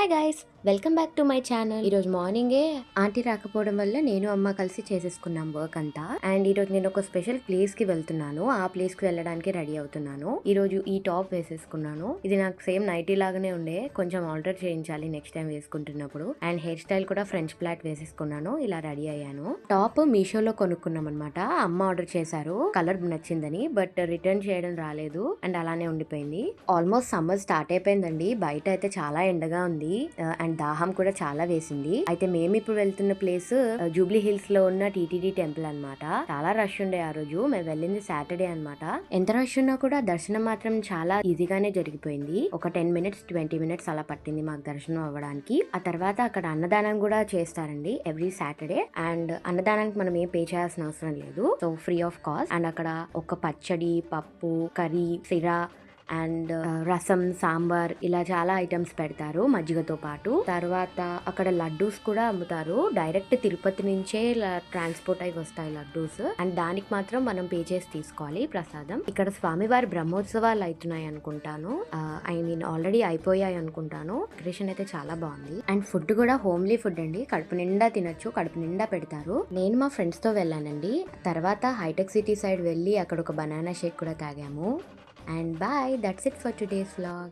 Hi guys, welcome back to my channel. ఈరోజు మార్నింగే aunty రాకపోవడం వల్ల నేను అమ్మ కలిసి చేసేసుకున్నాం వర్క్ అంతా. అండ్ ఈరోజు నేను ఒక స్పెషల్ ప్లేస్ కి వెళ్తున్నాను. ఆ ప్లేస్ కి వెళ్ళడానికి రెడీ అవుతున్నాను. ఈరోజు ఈ టాప్ వేసేసుకున్నాను. ఇది నాకు సేమ్ నైటీ లాగానే ఉండే, కొంచెం ఆల్టర్ చేయించాలి నెక్స్ట్ టైం వేసుకుంటున్నప్పుడు. అండ్ హెయిర్ స్టైల్ కూడా ఫ్రెంచ్ ప్లాట్ వేసేసుకున్నాను. ఇలా రెడీ అయ్యాను. టాప్ మీషోలో కొనుక్కున్నాం అనమాట. అమ్మ ఆర్డర్ చేశారు, కలర్ నచ్చిందని, బట్ రిటర్న్ చేయడం రాలేదు అండ్ అలానే ఉండిపోయింది. ఆల్మోస్ట్ సమ్మర్ స్టార్ట్ అయిపోయిందండి. బయట అయితే చాలా ఎండగా ఉంది అండ్ దాహం కూడా చాలా వేసింది. అయితే మేము ఇప్పుడు వెళ్తున్న ప్లేస్ జూబ్లీ హిల్స్ లో ఉన్న టీటీడీ టెంపుల్ అన్నమాట. చాలా రష్ ఉండే ఆ రోజు. మేము వెళ్ళింది సాటర్డే అన్నమాట. ఎంత రష్ ఉన్నా కూడా దర్శనం మాత్రం చాలా ఈజీగానే జరిగిపోయింది. ఒక 10 మినిట్స్ 20 మినిట్స్ అలా పట్టింది మాకు దర్శనం అవ్వడానికి. ఆ తర్వాత అక్కడ అన్నదానం కూడా చేస్తారండి ఎవ్రీ సాటర్డే. అండ్ అన్నదానానికి మనం ఏం పే చేయాల్సిన అవసరం లేదు, so free of cost. And అక్కడ ఒక పచ్చడి, పప్పు, కర్రీ, సిరా అండ్ రసం, సాంబార్ ఇలా చాలా ఐటమ్స్ పెడతారు మజ్జిగతో పాటు. తర్వాత అక్కడ లడ్డూస్ కూడా అమ్ముతారు. డైరెక్ట్ తిరుపతి నుంచే ట్రాన్స్పోర్ట్ అయి వస్తాయి లడ్డూస్. అండ్ దానికి మాత్రం మనం పే చేసి తీసుకోవాలి ప్రసాదం. ఇక్కడ స్వామివారి బ్రహ్మోత్సవాలు అవుతున్నాయి అనుకుంటాను. ఐ మీన్ ఆల్రెడీ అయిపోయాయి అనుకుంటాను. డెకరేషన్ అయితే చాలా బాగుంది. అండ్ ఫుడ్ కూడా హోమ్లీ ఫుడ్ అండి. కడుపు నిండా తినొచ్చు, కడుపు నిండా పెడతారు. నేను మా ఫ్రెండ్స్ తో వెళ్ళానండి. తర్వాత హైటెక్ సిటీ సైడ్ వెళ్ళి అక్కడ ఒక బనానా షేక్ కూడా తాగాము. And bye, that's it for today's vlog.